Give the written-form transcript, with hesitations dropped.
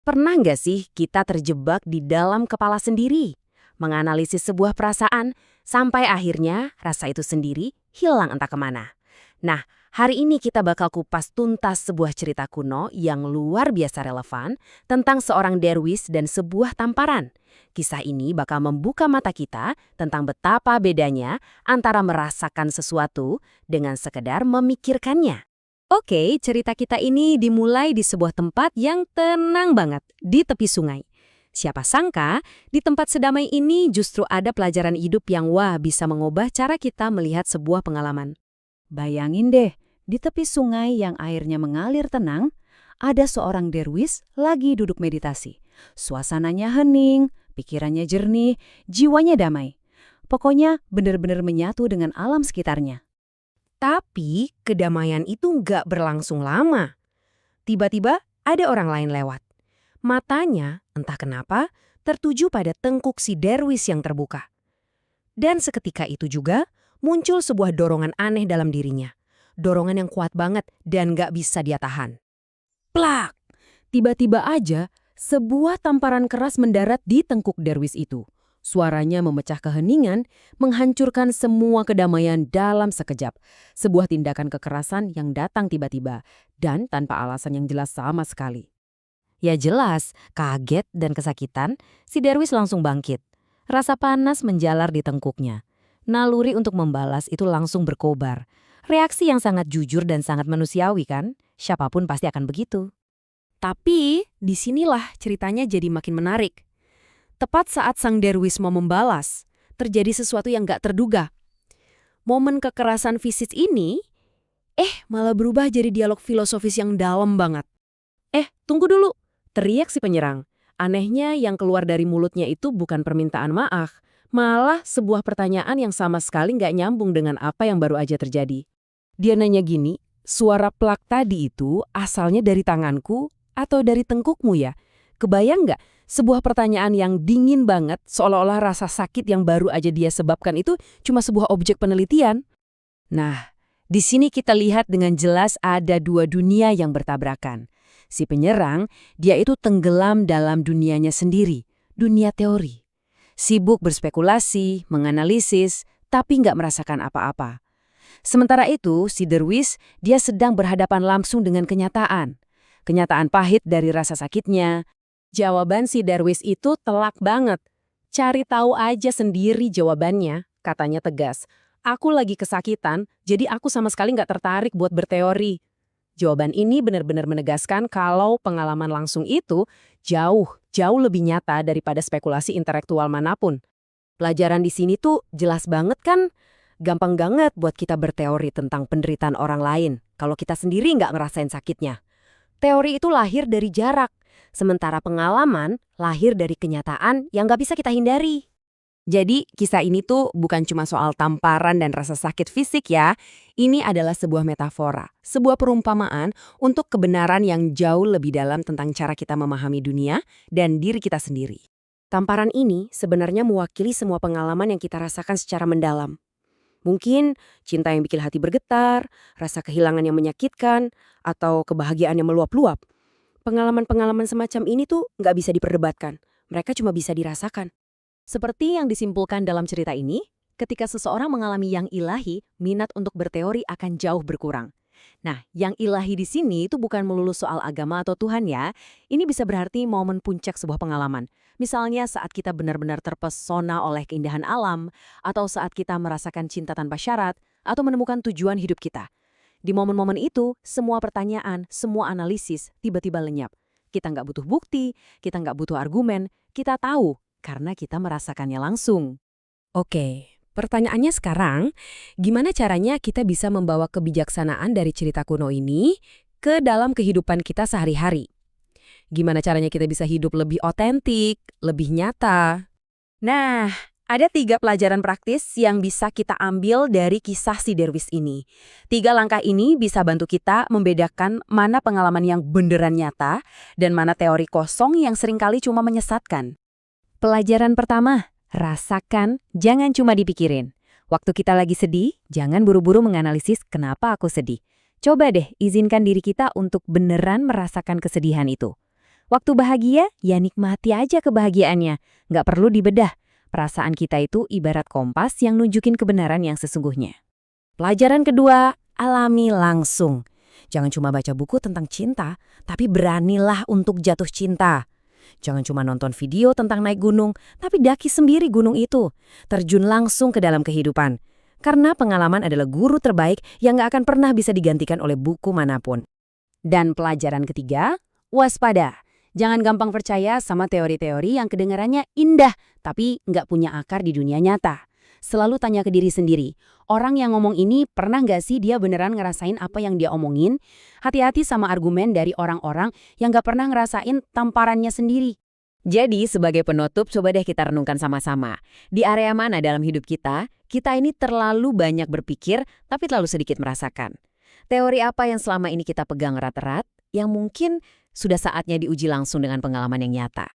Pernah nggak sih kita terjebak di dalam kepala sendiri, menganalisis sebuah perasaan, sampai akhirnya rasa itu sendiri hilang entah kemana? Nah, hari ini kita bakal kupas tuntas sebuah cerita kuno yang luar biasa relevan tentang seorang derwis dan sebuah tamparan. Kisah ini bakal membuka mata kita tentang betapa bedanya antara merasakan sesuatu dengan sekedar memikirkannya. Oke, cerita kita ini dimulai di sebuah tempat yang tenang banget, di tepi sungai. Siapa sangka, di tempat sedamai ini justru ada pelajaran hidup yang bisa mengubah cara kita melihat sebuah pengalaman. Bayangin deh, di tepi sungai yang airnya mengalir tenang, ada seorang derwis lagi duduk meditasi. Suasananya hening, pikirannya jernih, jiwanya damai. Pokoknya benar-benar menyatu dengan alam sekitarnya. Tapi kedamaian itu nggak berlangsung lama. Tiba-tiba ada orang lain lewat. Matanya, entah kenapa, tertuju pada tengkuk si derwis yang terbuka. Dan seketika itu juga muncul sebuah dorongan aneh dalam dirinya. Dorongan yang kuat banget dan nggak bisa dia tahan. Plak! Tiba-tiba aja, sebuah tamparan keras mendarat di tengkuk derwis itu. Suaranya memecah keheningan, menghancurkan semua kedamaian dalam sekejap. Sebuah tindakan kekerasan yang datang tiba-tiba, dan tanpa alasan yang jelas sama sekali. Ya jelas, kaget dan kesakitan, si derwis langsung bangkit. Rasa panas menjalar di tengkuknya. Naluri untuk membalas itu langsung berkobar. Reaksi yang sangat jujur dan sangat manusiawi kan? Siapapun pasti akan begitu. Tapi, disinilah ceritanya jadi makin menarik. Tepat saat sang derwis mau membalas, terjadi sesuatu yang gak terduga. Momen kekerasan fisik ini, malah berubah jadi dialog filosofis yang dalam banget. Tunggu dulu, teriak si penyerang. Anehnya yang keluar dari mulutnya itu bukan permintaan maaf, malah sebuah pertanyaan yang sama sekali gak nyambung dengan apa yang baru aja terjadi. Dia nanya gini, suara plak tadi itu asalnya dari tanganku atau dari tengkukmu ya? Kebayang nggak? Sebuah pertanyaan yang dingin banget, seolah-olah rasa sakit yang baru aja dia sebabkan itu cuma sebuah objek penelitian. Nah, di sini kita lihat dengan jelas ada dua dunia yang bertabrakan. Si penyerang, dia itu tenggelam dalam dunianya sendiri, dunia teori. Sibuk berspekulasi, menganalisis, tapi nggak merasakan apa-apa. Sementara itu, si derwis, dia sedang berhadapan langsung dengan kenyataan. Kenyataan pahit dari rasa sakitnya. Jawaban si derwis itu telak banget. Cari tahu aja sendiri jawabannya, katanya tegas. Aku lagi kesakitan, jadi aku sama sekali nggak tertarik buat berteori. Jawaban ini benar-benar menegaskan kalau pengalaman langsung itu jauh lebih nyata daripada spekulasi intelektual manapun. Pelajaran di sini tuh jelas banget kan? Gampang banget buat kita berteori tentang penderitaan orang lain kalau kita sendiri nggak ngerasain sakitnya. Teori itu lahir dari jarak, sementara pengalaman lahir dari kenyataan yang nggak bisa kita hindari. Jadi, kisah ini tuh bukan cuma soal tamparan dan rasa sakit fisik ya. Ini adalah sebuah metafora, sebuah perumpamaan untuk kebenaran yang jauh lebih dalam tentang cara kita memahami dunia dan diri kita sendiri. Tamparan ini sebenarnya mewakili semua pengalaman yang kita rasakan secara mendalam. Mungkin cinta yang bikin hati bergetar, rasa kehilangan yang menyakitkan, atau kebahagiaan yang meluap-luap. Pengalaman-pengalaman semacam ini tuh nggak bisa diperdebatkan. Mereka cuma bisa dirasakan. Seperti yang disimpulkan dalam cerita ini, ketika seseorang mengalami yang ilahi, minat untuk berteori akan jauh berkurang. Nah, yang ilahi di sini itu bukan melulu soal agama atau Tuhan ya. Ini bisa berarti momen puncak sebuah pengalaman. Misalnya saat kita benar-benar terpesona oleh keindahan alam, atau saat kita merasakan cinta tanpa syarat, atau menemukan tujuan hidup kita. Di momen-momen itu, semua pertanyaan, semua analisis tiba-tiba lenyap. Kita nggak butuh bukti, kita nggak butuh argumen, kita tahu karena kita merasakannya langsung. Oke. Pertanyaannya sekarang, gimana caranya kita bisa membawa kebijaksanaan dari cerita kuno ini ke dalam kehidupan kita sehari-hari? Gimana caranya kita bisa hidup lebih otentik, lebih nyata? Nah, ada 3 pelajaran praktis yang bisa kita ambil dari kisah si derwis ini. 3 langkah ini bisa bantu kita membedakan mana pengalaman yang beneran nyata dan mana teori kosong yang seringkali cuma menyesatkan. Pelajaran pertama. Rasakan, jangan cuma dipikirin. Waktu kita lagi sedih, jangan buru-buru menganalisis kenapa aku sedih. Coba deh izinkan diri kita untuk beneran merasakan kesedihan itu. Waktu bahagia, ya nikmati aja kebahagiaannya. Nggak perlu dibedah. Perasaan kita itu ibarat kompas yang nunjukin kebenaran yang sesungguhnya. Pelajaran kedua, alami langsung. Jangan cuma baca buku tentang cinta, tapi beranilah untuk jatuh cinta. Jangan cuma nonton video tentang naik gunung, tapi daki sendiri gunung itu. Terjun langsung ke dalam kehidupan. Karena pengalaman adalah guru terbaik yang nggak akan pernah bisa digantikan oleh buku manapun. Dan pelajaran ketiga, waspada. Jangan gampang percaya sama teori-teori yang kedengarannya indah, tapi nggak punya akar di dunia nyata. Selalu tanya ke diri sendiri, orang yang ngomong ini pernah nggak sih dia beneran ngerasain apa yang dia omongin? Hati-hati sama argumen dari orang-orang yang nggak pernah ngerasain tamparannya sendiri. Jadi sebagai penutup, coba deh kita renungkan sama-sama. Di area mana dalam hidup kita ini terlalu banyak berpikir, tapi terlalu sedikit merasakan. Teori apa yang selama ini kita pegang erat-erat, yang mungkin sudah saatnya diuji langsung dengan pengalaman yang nyata.